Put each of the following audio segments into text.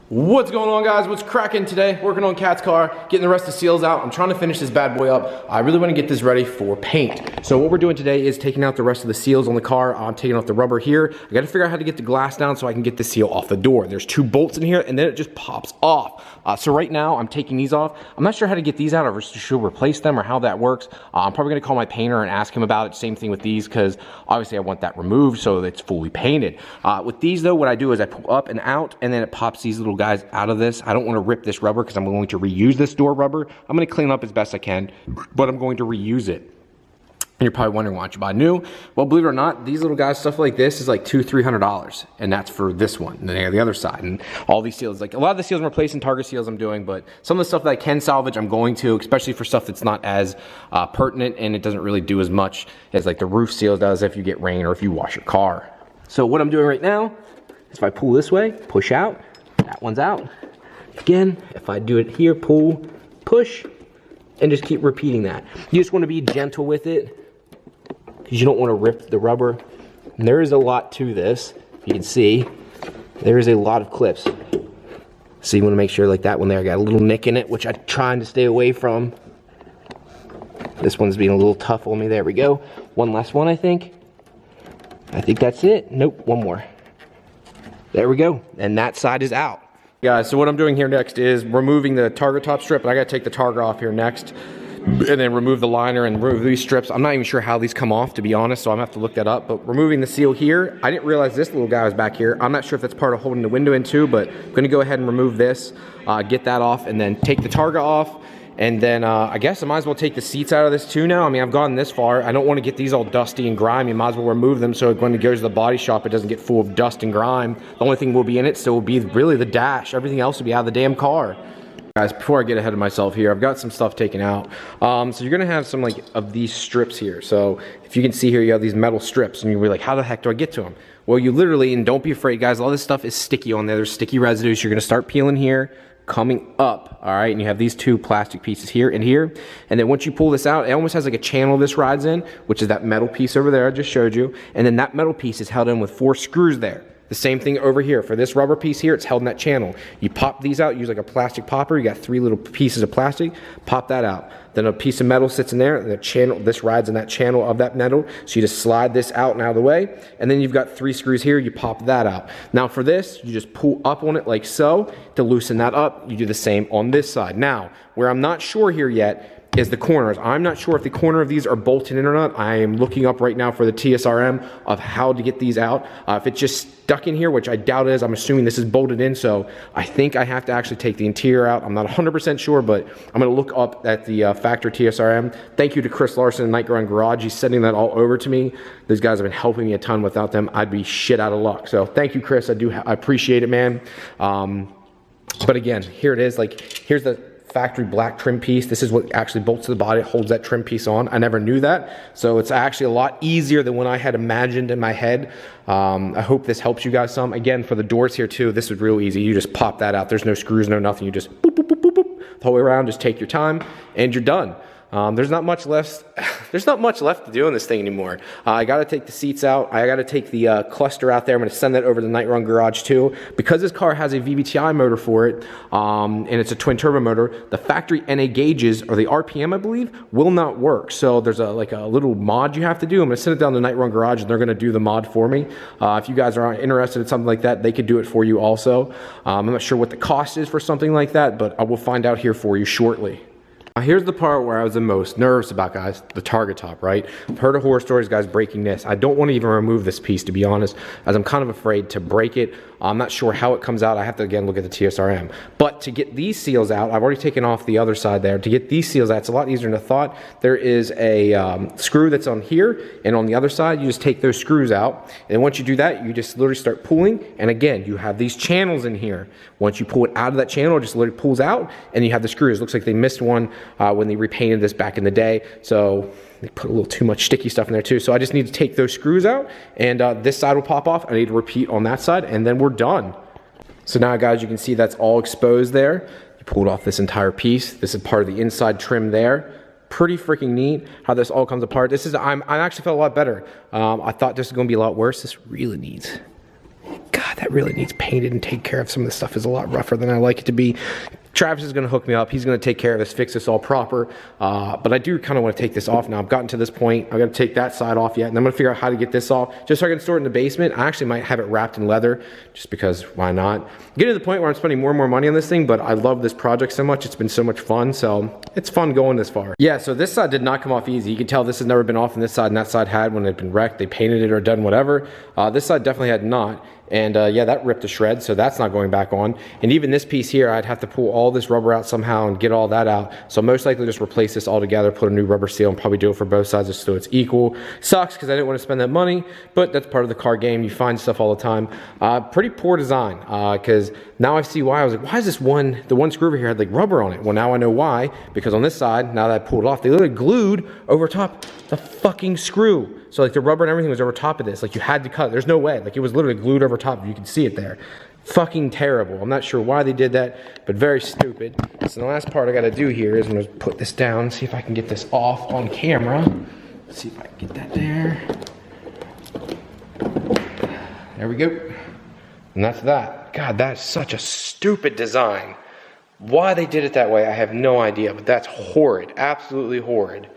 What's going on, guys? What's cracking today? Working on Cat's car, getting the rest of the seals out. I'm trying to finish this bad boy up. I really want to get this ready for paint. So what we're doing today is taking out the rest of the seals on the car. I'm taking off the rubber here. I got to figure out how to get the glass down so I can get the seal off the door. There's 2 bolts in here and then it just pops off. So right now I'm taking these off. I'm not sure how to get these out or should replace them or how that works. I'm probably going to call my painter and ask him about it. Same thing with these because obviously I want that removed so it's fully painted. With these though, what I do is I pull up and out and then it pops these little guys out of this. I don't want to rip this rubber because I'm going to reuse this door rubber. I'm going to clean up as best I can, but I'm going to reuse it. And you're probably wondering why don't you buy new? Well, believe it or not, these little guys, stuff like this is like $200-300, and that's for this one. And then the other side, and all these seals, like a lot of the seals I'm replacing, Targa seals I'm doing, but some of the stuff that I can salvage, I'm going to, especially for stuff that's not as pertinent and it doesn't really do as much as like the roof seals does if you get rain or if you wash your car. So what I'm doing right now is if I pull this way, push out, that one's out. Again, if I do it here, pull, push, and just keep repeating that. You just want to be gentle with it because you don't want to rip the rubber. And there is a lot to this. You can see there is a lot of clips. So you want to make sure like that one there got a little nick in it, which I'm trying to stay away from. This one's being a little tough on me. There we go. One last one, I think. I think that's it. Nope, one more. There we go. And that side is out. Guys, so what I'm doing here next is removing the Targa top strip, and I gotta take the Targa off here next, and then remove the liner and remove these strips. I'm not even sure how these come off, to be honest, so I'm gonna have to look that up. But removing the seal here, I didn't realize this little guy was back here. I'm not sure if that's part of holding the window in too, but I'm gonna go ahead and remove this, get that off, and then take the Targa off. And then I guess I might as well take the seats out of this too now. I mean, I've gone this far. I don't want to get these all dusty and grimy. Might as well remove them so when it goes to the body shop, it doesn't get full of dust and grime. The only thing will be in it still will be really the dash. Everything else will be out of the damn car. Guys, before I get ahead of myself here, I've got some stuff taken out. So you're gonna have some like of these strips here. So if you can see here, you have these metal strips and you're like, how the heck do I get to them? Well, you literally, and don't be afraid guys, all this stuff is sticky on there. There's sticky residues. You're gonna start peeling here, coming up, all right, and you have these 2 plastic pieces here and here, and then once you pull this out, it almost has like a channel this rides in, which is that metal piece over there I just showed you, and then that metal piece is held in with 4 screws there. The same thing over here. For this rubber piece here, it's held in that channel. You pop these out, use like a plastic popper, you got 3 little pieces of plastic, pop that out. Then a piece of metal sits in there, and the channel, this rides in that channel of that metal, so you just slide this out and out of the way, and then you've got 3 screws here, you pop that out. Now for this, you just pull up on it like so, to loosen that up, you do the same on this side. Now, where I'm not sure here yet, is the corners. I'm not sure if the corner of these are bolted in or not. I am looking up right now for the TSRM of how to get these out. If it's just stuck in here, which I doubt it is, I'm assuming this is bolted in, so I think I have to actually take the interior out. I'm not 100% sure, but I'm gonna look up at the factory TSRM. Thank you to Chris Larson and Night Grind Garage. He's sending that all over to me. Those guys have been helping me a ton. Without them, I'd be shit out of luck. So thank you, Chris. I appreciate it, man. But again, here it is. Like, here's the factory black trim piece. This is what actually bolts to the body. It holds that trim piece on. I never knew that. So it's actually a lot easier than what I had imagined in my head. I hope this helps you guys some. Again, for the doors here too, this is real easy. You just pop that out. There's no screws, no nothing. You just boop, boop, boop, boop, boop, the whole way around. Just take your time and you're done. There's not much left. There's not much left to do in this thing anymore. I got to take the seats out. I got to take the cluster out there. I'm going to send that over to the Night Run Garage too. Because this car has a VVTi motor for it, and it's a twin turbo motor, the factory NA gauges, or the RPM I believe, will not work. So there's like a little mod you have to do. I'm going to send it down to Night Run Garage and they're going to do the mod for me. If you guys are interested in something like that, they could do it for you also. I'm not sure what the cost is for something like that, but I will find out here for you shortly. Here's the part where I was the most nervous about, guys, the Targa top, right? I've heard of horror stories, guys, breaking this. I don't want to even remove this piece, to be honest, as I'm kind of afraid to break it. I'm not sure how it comes out. I have to, again, look at the TSRM. But to get these seals out, I've already taken off the other side there. To get these seals out, it's a lot easier than I thought. There is a screw that's on here, and on the other side, you just take those screws out. And once you do that, you just literally start pulling. And again, you have these channels in here. Once you pull it out of that channel, it just literally pulls out, and you have the screws. Looks like they missed one when they repainted this back in the day. So they put a little too much sticky stuff in there too. So I just need to take those screws out, and this side will pop off. I need to repeat on that side, and then we're done. So now, guys, you can see that's all exposed there. You pulled off this entire piece. This is part of the inside trim there. Pretty freaking neat how this all comes apart. This is, I actually felt a lot better. I thought this was gonna be a lot worse. This really needs, God, that really needs painted and taken care of. Some of this stuff is a lot rougher than I like it to be. Travis is going to hook me up. He's going to take care of this, fix this all proper. But I do kind of want to take this off now. I've gotten to this point. I've got to take that side off yet. And I'm going to figure out how to get this off just so I can store it in the basement. I actually might have it wrapped in leather just because why not? Getting to the point where I'm spending more and more money on this thing, but I love this project so much. It's been so much fun. So it's fun going this far. Yeah, so this side did not come off easy. You can tell this has never been off on this side and that side had when it had been wrecked. They painted it or done whatever. This side definitely had not. And yeah, that ripped to shreds, so that's not going back on. And even this piece here, I'd have to pull all this rubber out somehow and get all that out. So most likely just replace this all together, put a new rubber seal, and probably do it for both sides just so it's equal. Sucks because I didn't want to spend that money, but that's part of the car game. You find stuff all the time. Pretty poor design, because now I see why. I was like, why is this the one screw over here had like rubber on it? Well, now I know why, because on this side, now that I pulled it off, they literally glued over top the fucking screw. So like the rubber and everything was over top of this. Like you had to cut it. There's no way. Like it was literally glued over top. You can see it there. Fucking terrible. I'm not sure why they did that, but very stupid. So the last part I got to do here is I'm going to put this down, see if I can get this off on camera. Let's see if I can get that there. There we go. And that's that. God, that's such a stupid design. Why they did it that way, I have no idea, but that's horrid. Absolutely horrid.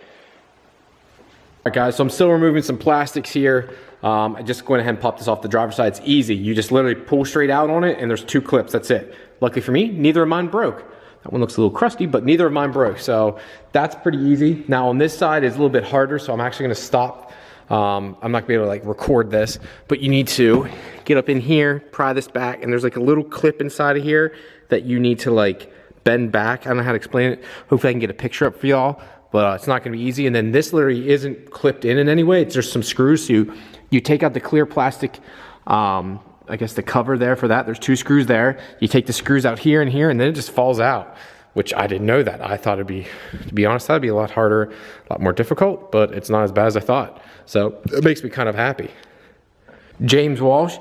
Alright guys, so I'm still removing some plastics here. I just went ahead and popped this off the driver's side. It's easy. You just literally pull straight out on it and there's 2 clips, that's it. Luckily for me, neither of mine broke. That one looks a little crusty, but neither of mine broke. So that's pretty easy. Now on this side is a little bit harder, so I'm actually gonna stop. I'm not gonna be able to like record this, but you need to get up in here, pry this back, and there's like a little clip inside of here that you need to like bend back. I don't know how to explain it. Hopefully I can get a picture up for y'all. But it's not going to be easy. And then this literally isn't clipped in any way. It's just some screws. So you take out the clear plastic, I guess the cover there for that. There's 2 screws there. You take the screws out here, and then it just falls out, which I didn't know that. I thought it'd be, to be honest, that'd be a lot harder, a lot more difficult, but it's not as bad as I thought. So it makes me kind of happy. James Walsh.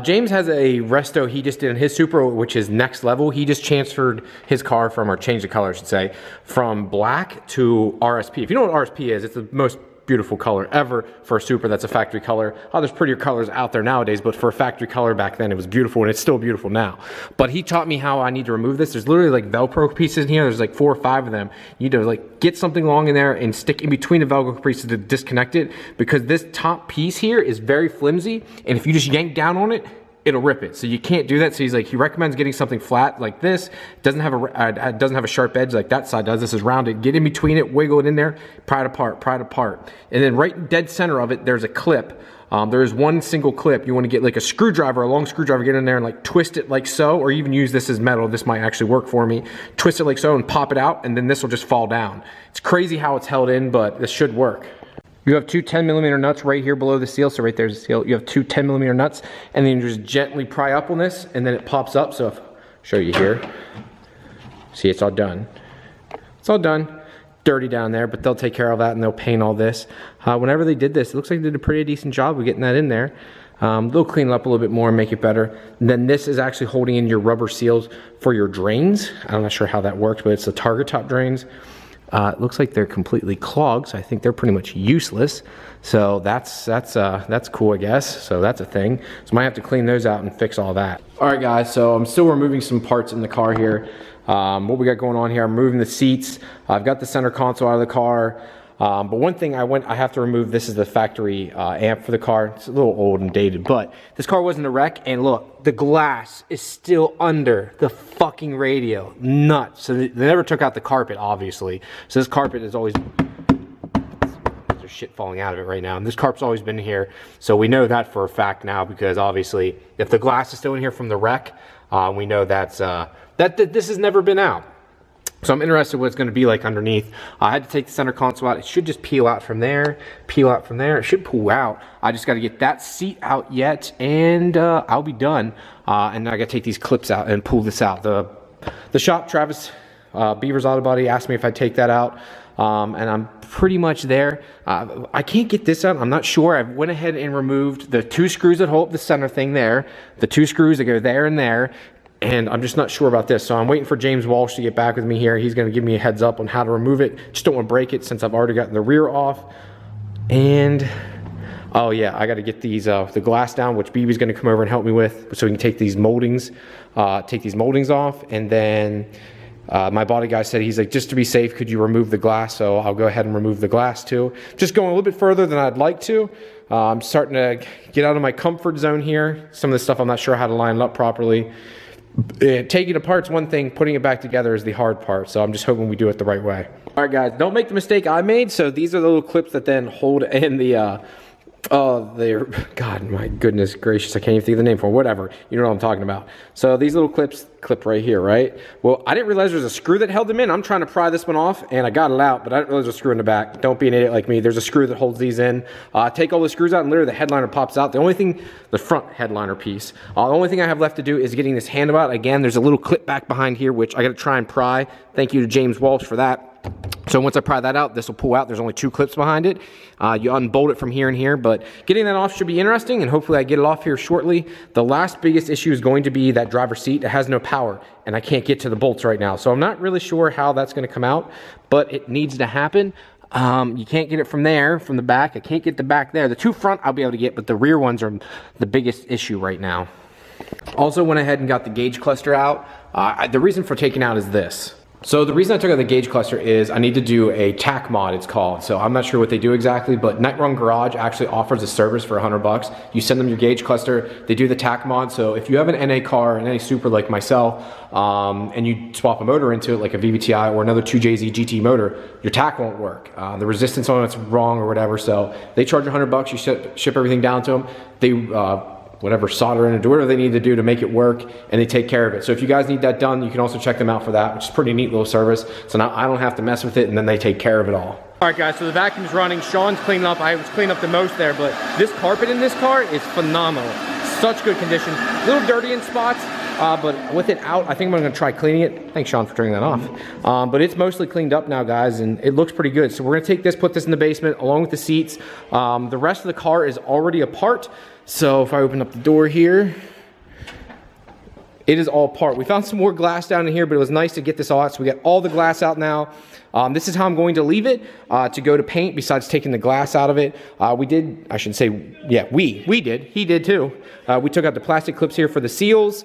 James has a resto he just did in his Supra, which is next level. He just transferred his car from, or changed the color I should say, from black to RSP. If you know what RSP is, it's the most beautiful color ever for a Supra that's a factory color. Oh, there's prettier colors out there nowadays, but for a factory color back then, it was beautiful, and it's still beautiful now. But he taught me how I need to remove this. There's literally like Velcro pieces in here. There's like 4 or 5 of them. You need to like get something long in there and stick in between the Velcro pieces to disconnect it, because this top piece here is very flimsy, and if you just yank down on it, it'll rip it. So you can't do that. So he's like, he recommends getting something flat like this. Doesn't have a sharp edge like that side does. This is rounded. Get in between it, wiggle it in there, pry it apart. And then right dead center of it, there's a clip. There is one single clip. You want to get like a screwdriver, a long screwdriver, get in there and like twist it like so, or even use this as metal. This might actually work for me. Twist it like so and pop it out, and then this will just fall down. It's crazy how it's held in, but this should work. You have 2 10mm nuts right here below the seal. So right there's the seal. You have 2 10mm nuts, and then you just gently pry up on this, and then it pops up. So if I'll show you here, see, it's all done. It's all done. Dirty down there, but they'll take care of that and they'll paint all this. Whenever they did this, it looks like they did a pretty decent job of getting that in there. They'll clean it up a little bit more and make it better. And then this is actually holding in your rubber seals for your drains. I'm not sure how that works, but it's the Targa top drains. It looks like they're completely clogged, so I think they're pretty much useless. So that's cool, I guess. So that's a thing. So I might have to clean those out and fix all that. All right, guys. So I'm still removing some parts in the car here. What we got going on here? I'm removing the seats. I've got the center console out of the car. But one thing I have to remove, this is the factory amp for the car. It's a little old and dated, but this car wasn't a wreck, and look, the glass is still under the fucking radio. Nuts. So they never took out the carpet, obviously. So this carpet is always, there's shit falling out of it right now, and this carpet's always been here. So we know that for a fact now, because obviously if the glass is still in here from the wreck, we know that's that this has never been out. So I'm interested what it's going to be like underneath. I had to take the center console out. It should just peel out from there, peel out from there. It should pull out. I just got to get that seat out yet, and I'll be done. And I got to take these clips out and pull this out. The shop, Travis Beaver's Auto Body, asked me if I'd take that out, and I'm pretty much there. I can't get this out. I'm not sure. I went ahead and removed the 2 screws that hold up the center thing there, the 2 screws that go there and there. And I'm just not sure about this, so I'm waiting for James Walsh to get back with me here. He's going to give me a heads up on how to remove it. Just don't want to break it since I've already gotten the rear off. And Oh yeah, I got to get these the glass down, which BB's going to come over and help me with, so we can take these moldings off. And then my body guy said, he's like, just to be safe, could you remove the glass? So I'll go ahead and remove the glass too. Just going a little bit further than I'd like to. I'm starting to get out of my comfort zone here. Some of the stuff I'm not sure how to line it up properly. Taking it apart's one thing, putting it back together is the hard part. So I'm just hoping we do it the right way. All right, guys, don't make the mistake I made. So these are the little clips that then hold in the they're, God, my goodness gracious, I can't even think of the name for it. Whatever, you know what I'm talking about. So these little clips clip right here, right? Well, I didn't realize there's a screw that held them in. I'm trying to pry this one off, and I got it out, but I didn't realize there's a screw in the back. Don't be an idiot like me. There's a screw that holds these in. Take all the screws out, and literally the headliner pops out. The only thing, the front headliner piece, the only thing I have left to do is getting this handle out. Again, there's a little clip back behind here, which I got to try and pry. Thank you to James Walsh for that. So once I pry that out, this will pull out. There's only 2 clips behind it. You unbolt it from here and here, but getting that off should be interesting, and hopefully I get it off here shortly. The last biggest issue is going to be that driver's seat. It has no power, and I can't get to the bolts right now. So I'm not really sure how that's going to come out, but it needs to happen. You can't get it from there, from the back. I can't get the back there. The 2 front I'll be able to get, but the rear ones are the biggest issue right now. Also went ahead and got the gauge cluster out. The reason for taking out is this. So the reason I took out the gauge cluster is I need to do a tack mod, it's called. So I'm not sure what they do exactly, but Night Run Garage actually offers a service for $100. You send them your gauge cluster, they do the tack mod. So if you have an NA car, an NA Supra like myself, and you swap a motor into it, like a VVTi or another 2JZ GT motor, your tack won't work. The resistance on it's wrong or whatever. So they charge $100, you ship everything down to them. They whatever, solder in it, do whatever they need to do to make it work, and they take care of it. So if you guys need that done, you can also check them out for that, which is a pretty neat little service. So now I don't have to mess with it, and then they take care of it all. All right, guys, so the vacuum's running. Sean's cleaning up. I was cleaning up the most there, but this carpet in this car is phenomenal. Such good condition. A little dirty in spots, but with it out, I think I'm gonna try cleaning it. Thanks, Sean, for turning that off. But it's mostly cleaned up now, guys, and it looks pretty good. So we're gonna take this, put this in the basement, along with the seats. The rest of the car is already apart. So if I open up the door here, it is all apart. We found some more glass down in here, but it was nice to get this all out. So we got all the glass out now. This is how I'm going to leave it to go to paint, besides taking the glass out of it. We did, I should say, yeah, we did. He did too. We took out the plastic clips here for the seals.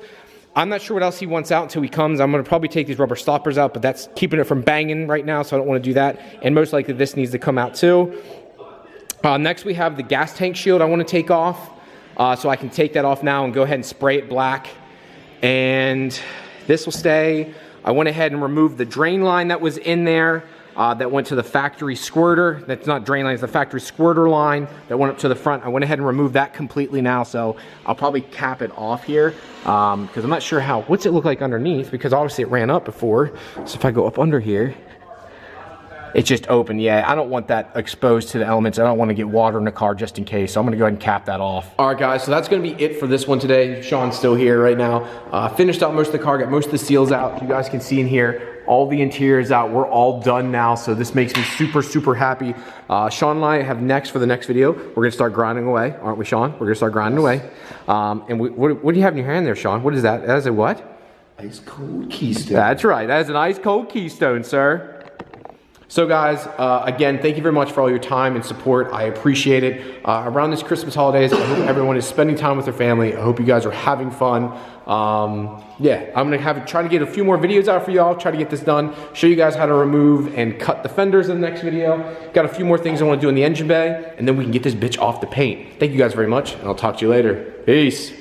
I'm not sure what else he wants out until he comes. I'm gonna probably take these rubber stoppers out, but that's keeping it from banging right now, so I don't wanna do that. And most likely this needs to come out too. Next we have the gas tank shield I wanna take off. So I can take that off now and go ahead and spray it black. And this will stay. I went ahead and removed the drain line that was in there that went to the factory squirter. That's not drain line, it's the factory squirter line that went up to the front. I went ahead and removed that completely now, so I'll probably cap it off here because I'm not sure what's it look like underneath, because obviously it ran up before. So if I go up under here, it's just open. Yeah, I don't want that exposed to the elements. I don't want to get water in the car just in case. So I'm gonna go ahead and cap that off. All right, guys, so that's gonna be it for this one today. Sean's still here right now. Finished out most of the car, got most of the seals out. You guys can see in here, all the interior is out. We're all done now, so this makes me super, super happy. Sean and I have next for the next video, we're gonna start grinding away, aren't we, Sean? We're gonna start grinding away. And what do you have in your hand there, Sean? What is that? That is a what? Ice cold Keystone. That's right, that is an ice cold Keystone, sir. So guys, again, thank you very much for all your time and support. I appreciate it. Around this Christmas holidays, I hope everyone is spending time with their family. I hope you guys are having fun. Yeah, I'm gonna try to get a few more videos out for y'all, try to get this done, show you guys how to remove and cut the fenders in the next video. Got a few more things I wanna do in the engine bay, and then we can get this bitch off the paint. Thank you guys very much, and I'll talk to you later. Peace.